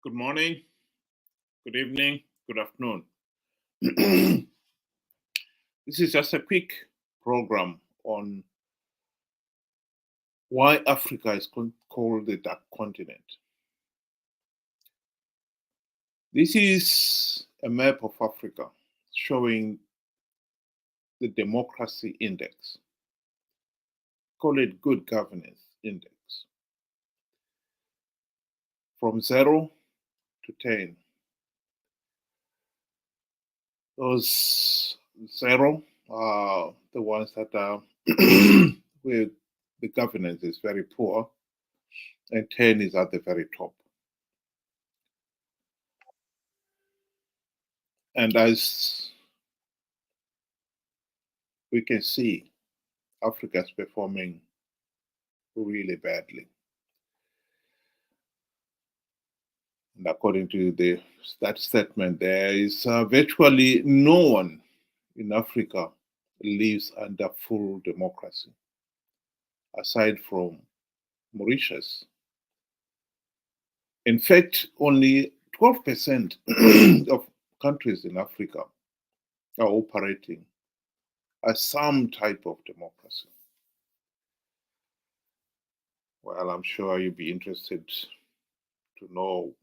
Good morning, good evening, good afternoon. This is just a quick program on why Africa is called the Dark Continent. This is a map of Africa showing the democracy index. Call it good governance index. From 0 to 10. Those 0 are the ones that are where the governance is very poor, and 10 is at the very top. And as we can see, Africa is performing really badly. And according to that statement, there is virtually no one in Africa lives under full democracy, aside from Mauritius. In fact, only 12% of countries in Africa are operating as some type of democracy. Well, I'm sure you'll be interested to know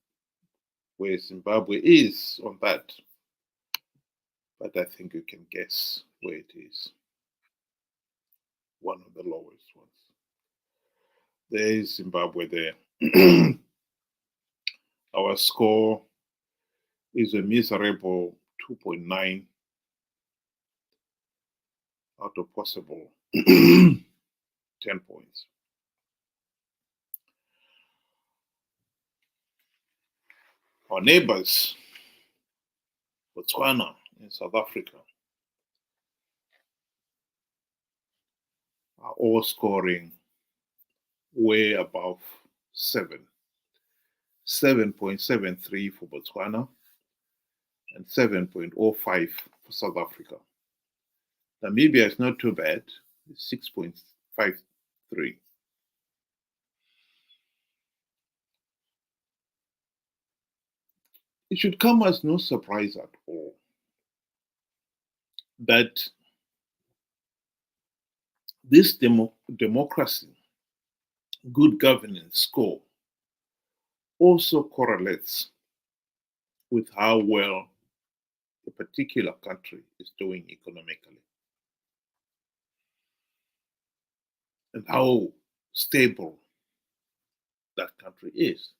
where Zimbabwe is on that, but I think you can guess where it is. One of the lowest ones. There is Zimbabwe there. Our score is a miserable 2.9 out of possible 10 points. Our neighbors, Botswana and South Africa, are all scoring way above 7. 7.73 for Botswana and 7.05 for South Africa. Namibia is not too bad, 6.53. It should come as no surprise at all that this democracy, good governance score also correlates with how well a particular country is doing economically and how stable that country is.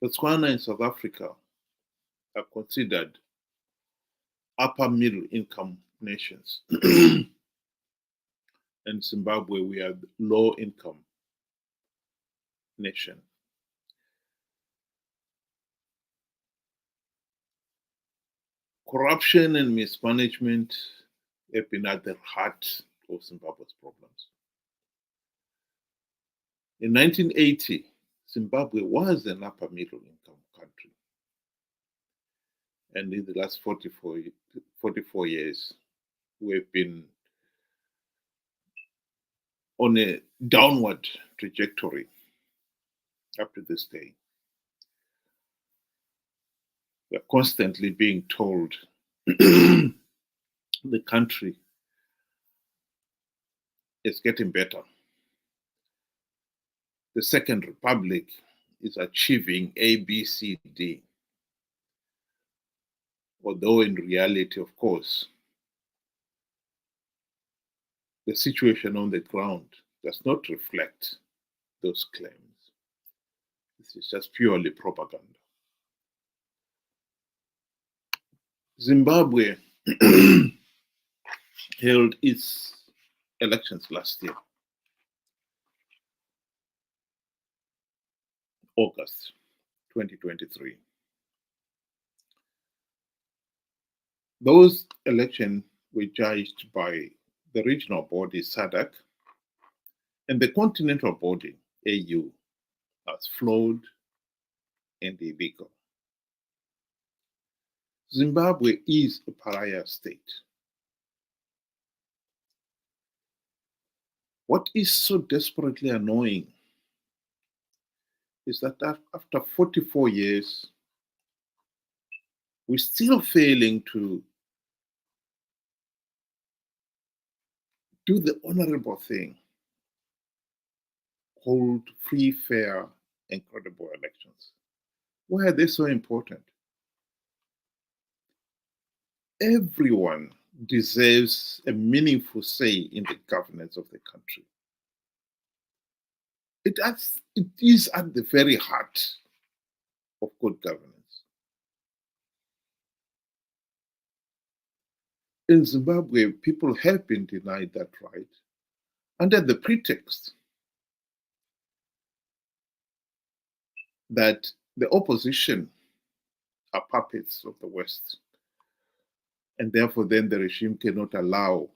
Botswana and South Africa are considered upper middle income nations. And Zimbabwe, we are low income nation. Corruption and mismanagement have been at the heart of Zimbabwe's problems. In 1980, Zimbabwe was an upper middle income country. And in the last 44 years, we've been on a downward trajectory up to this day. We're constantly being told the country is getting better. The Second Republic is achieving A, B, C, D. Although in reality, of course, the situation on the ground does not reflect those claims. This is just purely propaganda. Zimbabwe held its elections last year, August 2023. Those elections were judged by the regional body SADC and the continental body AU as flawed and illegal. Zimbabwe is a pariah state. What is so desperately annoying is that after 44 years, we're still failing to do the honorable thing, hold free, fair, and credible elections. Why are they so important? Everyone deserves a meaningful say in the governance of the country. It is at the very heart of good governance. In Zimbabwe, people have been denied that right under the pretext that the opposition are puppets of the West, and therefore then the regime cannot allow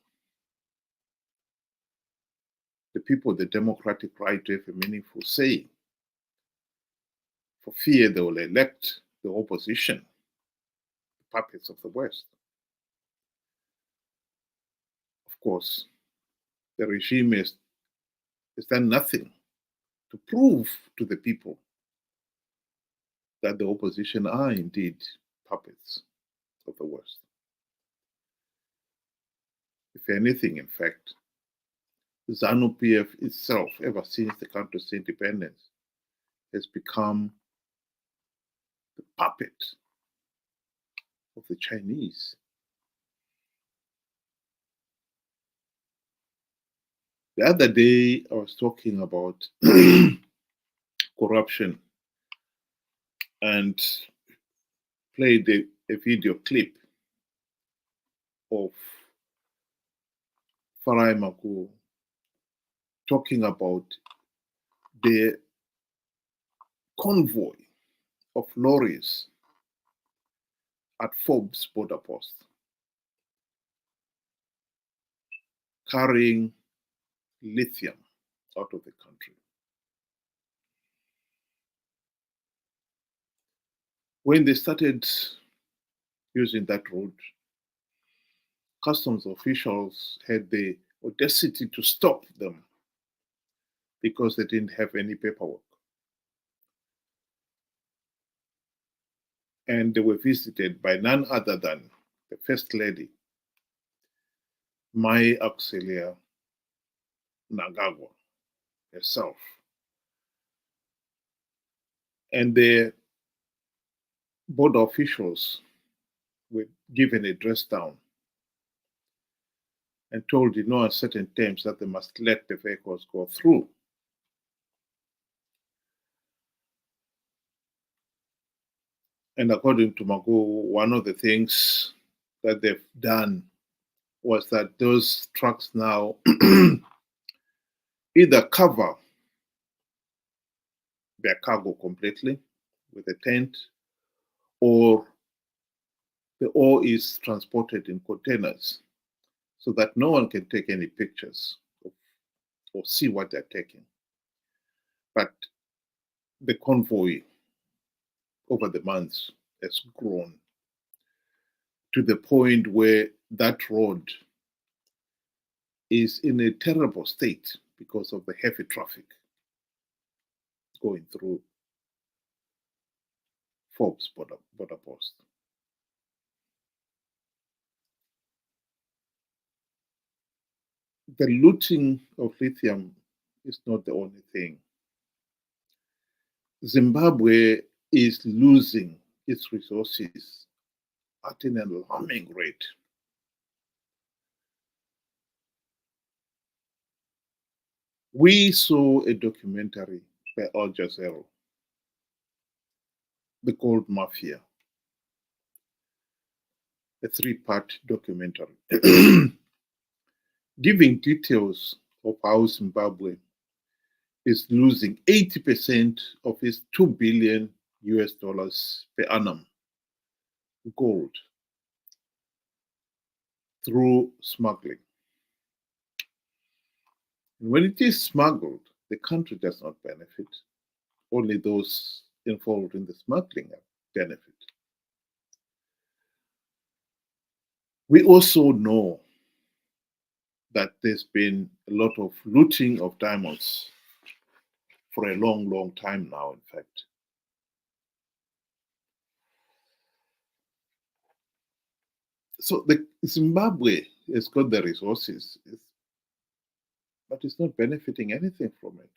the people the democratic right to have a meaningful say, for fear they will elect the opposition, the puppets of the West. Of course, the regime has done nothing to prove to the people that the opposition are indeed puppets of the West. If anything, in fact, Zanu PF itself, ever since the country's independence, has become the puppet of the Chinese. The other day, I was talking about corruption and played a video clip of Farai Magu talking about the convoy of lorries at Forbes border post carrying lithium out of the country. When they started using that route, customs officials had the audacity to stop them because they didn't have any paperwork. And they were visited by none other than the First Lady, Mai Auxilia Nagagwa herself. And the border officials were given a dress down and told in no uncertain terms that they must let the vehicles go through. And according to Magu, one of the things that they've done was that those trucks now either cover their cargo completely with a tent, or the ore is transported in containers so that no one can take any pictures or see what they're taking. But the convoy over the months has grown to the point where that road is in a terrible state because of the heavy traffic going through Forbes border post. The looting of lithium is not the only thing. Zimbabwe is losing its resources at an alarming rate. We saw a documentary by Al Jazeera, The Gold Mafia, a 3-part documentary, giving details of how Zimbabwe is losing 80% of its $2 billion per annum gold through smuggling. And when it is smuggled, the country does not benefit. Only those involved in the smuggling benefit. We also know that there's been a lot of looting of diamonds for a long, long time now, in fact. So the Zimbabwe has got the resources, but it's not benefiting anything from it.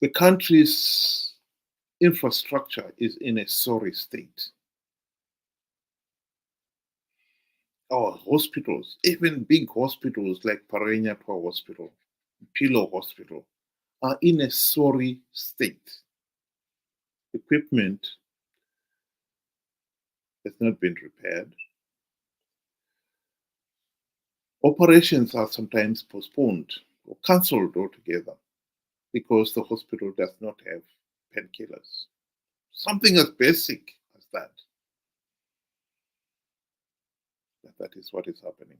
The country's infrastructure is in a sorry state. Our hospitals, even big hospitals like Parenya Hospital, Pilo Hospital, are in a sorry state. Equipment has not been repaired. Operations are sometimes postponed or cancelled altogether because the hospital does not have painkillers. Something as basic as that. That is what is happening.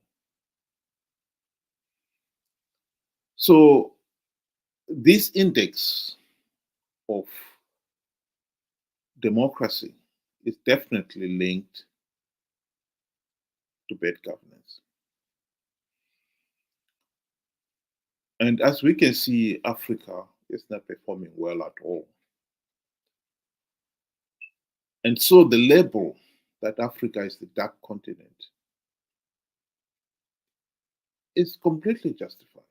So this index of democracy is definitely linked to bad governance. And as we can see, Africa is not performing well at all. And so the label that Africa is the dark continent is completely justified.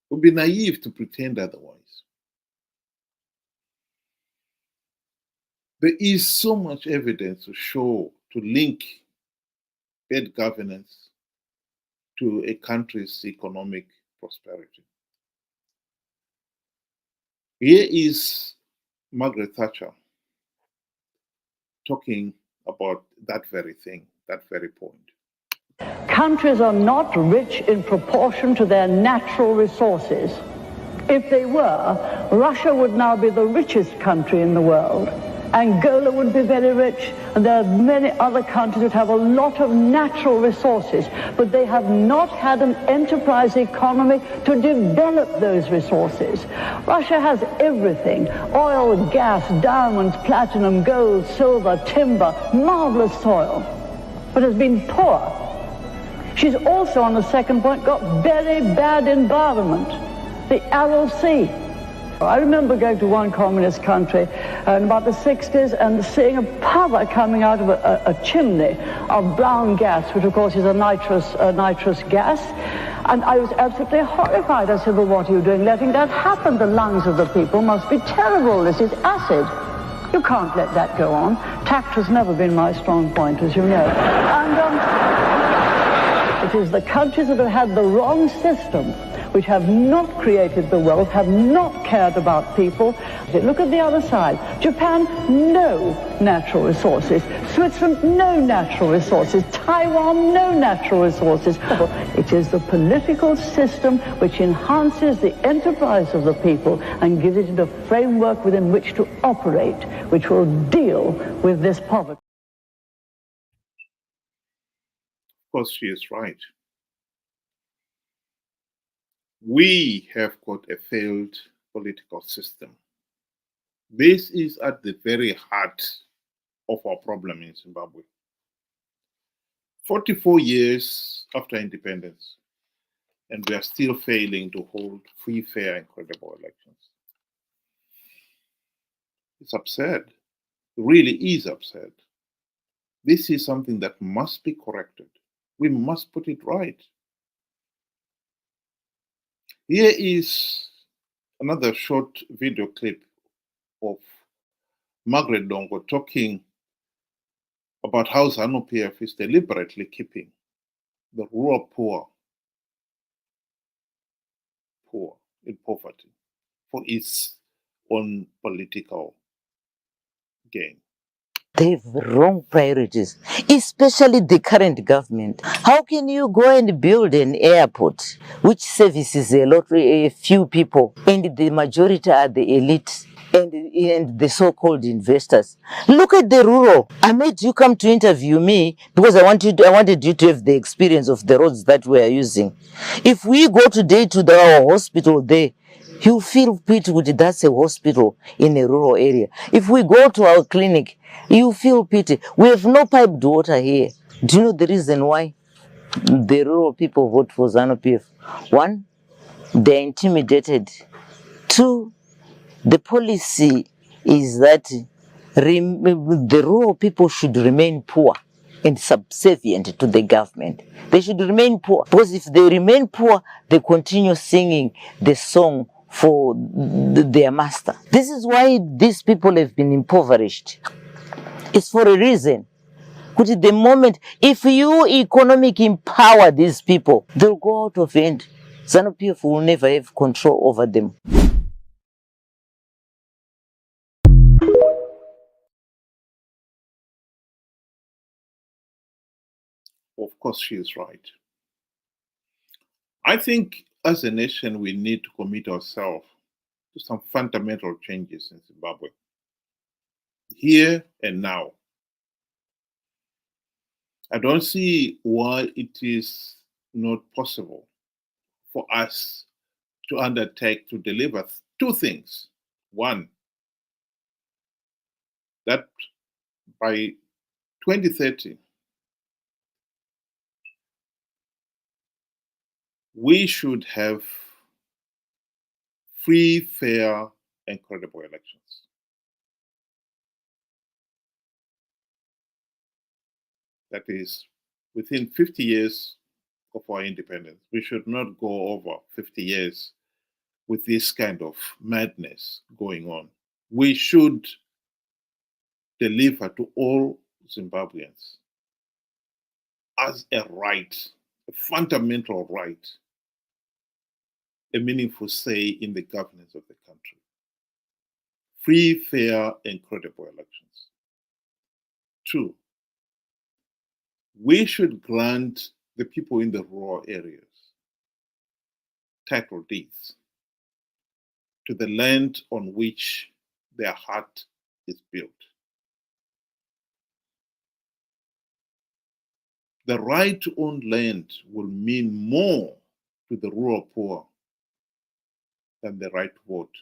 It would be naive to pretend otherwise. There is so much evidence to link bad governance to a country's economic prosperity. Here is Margaret Thatcher talking about that very thing, that very point. Countries are not rich in proportion to their natural resources. If they were, Russia would now be the richest country in the world. Angola would be very rich, and there are many other countries that have a lot of natural resources, but they have not had an enterprise economy to develop those resources. Russia has everything: oil, gas, diamonds, platinum, gold, silver, timber, marvelous soil, but has been poor. She's also, on the second point, got very bad environment, the Aral Sea. I remember going to one communist country in about the 60s and seeing a pover coming out of a chimney of brown gas, which of course is a nitrous gas. And I was absolutely horrified. I said, well, what are you doing letting that happen? The lungs of the people must be terrible. This is acid. You can't let that go on. Tact has never been my strong point, as you know. And it is the countries that have had the wrong system, which have not created the wealth, have not cared about people. Look at the other side. Japan, no natural resources. Switzerland, no natural resources. Taiwan, no natural resources. It is the political system which enhances the enterprise of the people and gives it a framework within which to operate, which will deal with this poverty. Of course, she is right. We have got a failed political system. This is at the very heart of our problem in Zimbabwe. 44 years after independence, and we are still failing to hold free, fair, and credible elections. It's absurd. It really is absurd. This is something that must be corrected. We must put it right. Here is another short video clip of Margaret Dongo talking about how Zanu PF is deliberately keeping the rural poor in poverty for its own political gain. They have wrong priorities, especially the current government. How can you go and build an airport which services a few people, and the majority are the elite and the so-called investors? Look at the rural. I made you come to interview me because I wanted you to have the experience of the roads that we are using. If we go today to our hospital there, you feel pity with that's a hospital in a rural area. If we go to our clinic, you feel pity. We have no piped water here. Do you know the reason why? the rural people vote for Zanu PF? One, they're intimidated. Two, the policy is that the rural people should remain poor and subservient to the government. They should remain poor, because if they remain poor, they continue singing the song for their master. This is why these people have been impoverished. It's for a reason. Because the moment, if you economic empower these people, they'll go out of hand. Zanu PF will never have control over them. Of course, she is right. I think as a nation, we need to commit ourselves to some fundamental changes in Zimbabwe, here and now. I don't see why it is not possible for us to undertake to deliver two things. One, that by 2030, we should have free, fair, and credible elections. That is, within 50 years of our independence. We should not go over 50 years with this kind of madness going on. We should deliver to all Zimbabweans as a right, a fundamental right, a meaningful say in the governance of the country. Free, fair, and credible elections. Two, we should grant the people in the rural areas title deeds to the land on which their heart is built. The right to own land will mean more to the rural poor than the right to vote.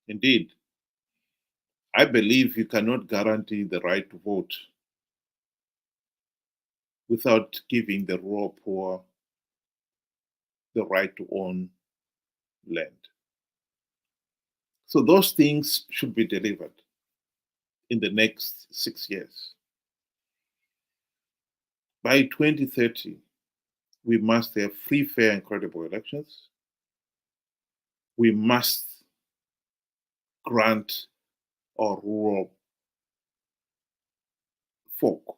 Indeed, I believe you cannot guarantee the right to vote without giving the rural poor the right to own land. So those things should be delivered in the next 6 years. By 2030, we must have free, fair, and credible elections. We must grant our rural folk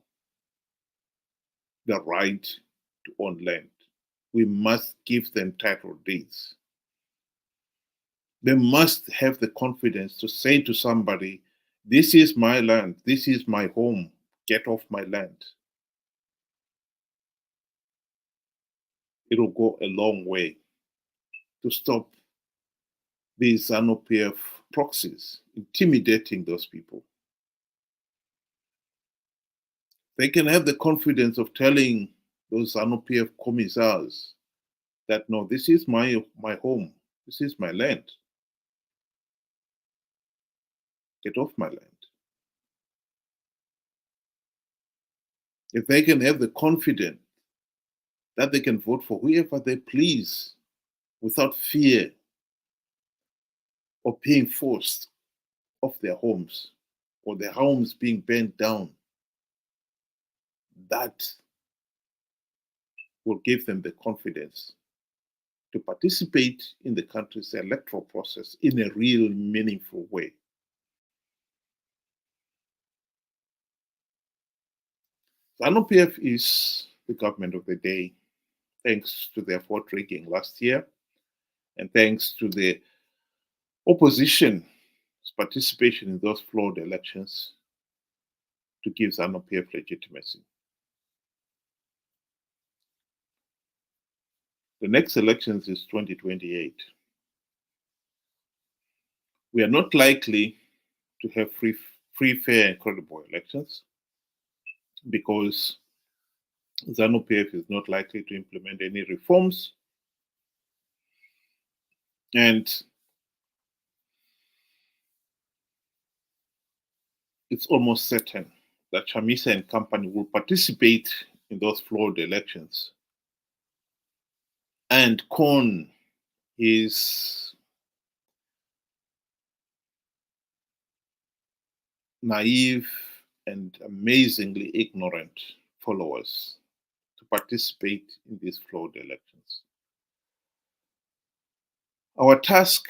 the right to own land. We must give them title deeds. They must have the confidence to say to somebody, this is my land, this is my home, get off my land. It'll go a long way to stop these Zanu PF proxies intimidating those people. They can have the confidence of telling those Zanu PF commissars that, no, this is my home, this is my land. Get off my land. If they can have the confidence that they can vote for whoever they please without fear of being forced off their homes or their homes being burnt down, that will give them the confidence to participate in the country's electoral process in a real meaningful way. Zanu PF is the government of the day, thanks to their vote rigging last year, and thanks to the opposition's participation in those flawed elections to give Zanu PF legitimacy. The next elections is 2028. We are not likely to have free, fair, and credible elections because Zanu PF is not likely to implement any reforms. And it's almost certain that Chamisa and company will participate in those flawed elections and con his naive and amazingly ignorant followers to participate in these flawed elections. Our task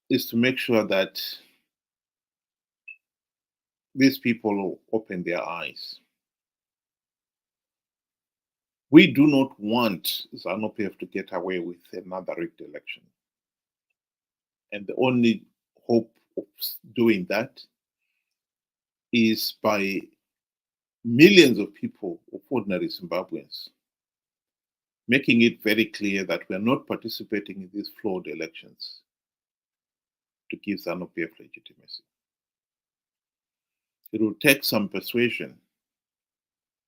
is to make sure that these people open their eyes. We do not want Zanu PF to get away with another rigged election. And the only hope of doing that is by millions of people, of ordinary Zimbabweans, making it very clear that we are not participating in these flawed elections to give Zanu PF legitimacy. It will take some persuasion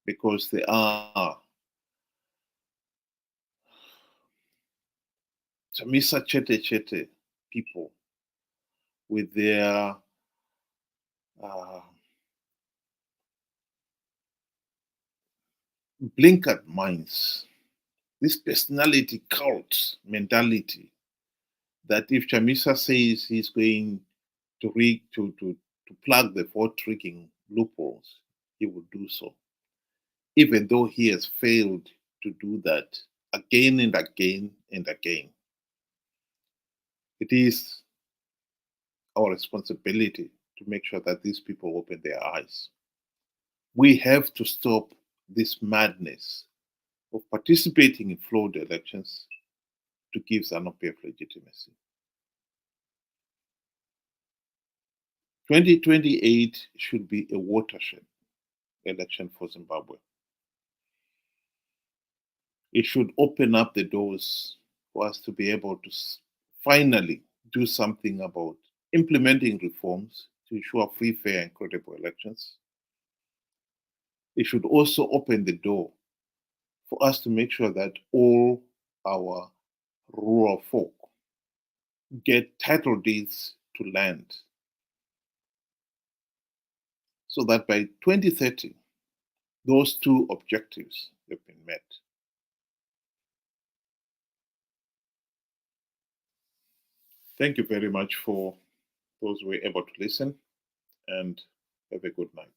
because there are Chamisa Chete people with their blinkered minds, this personality cult mentality that if Chamisa says he's going to plug the vote rigging loopholes, he will do so, even though he has failed to do that again and again and again. It is our responsibility to make sure that these people open their eyes. We have to stop this madness of participating in flawed elections to give Zanu PF legitimacy. 2028 should be a watershed election for Zimbabwe. It should open up the doors for us to be able to finally do something about implementing reforms to ensure free, fair, and credible elections. It should also open the door for us to make sure that all our rural folk get title deeds to land so that by 2030, those two objectives have been met. Thank you very much for those who were able to listen, and have a good night.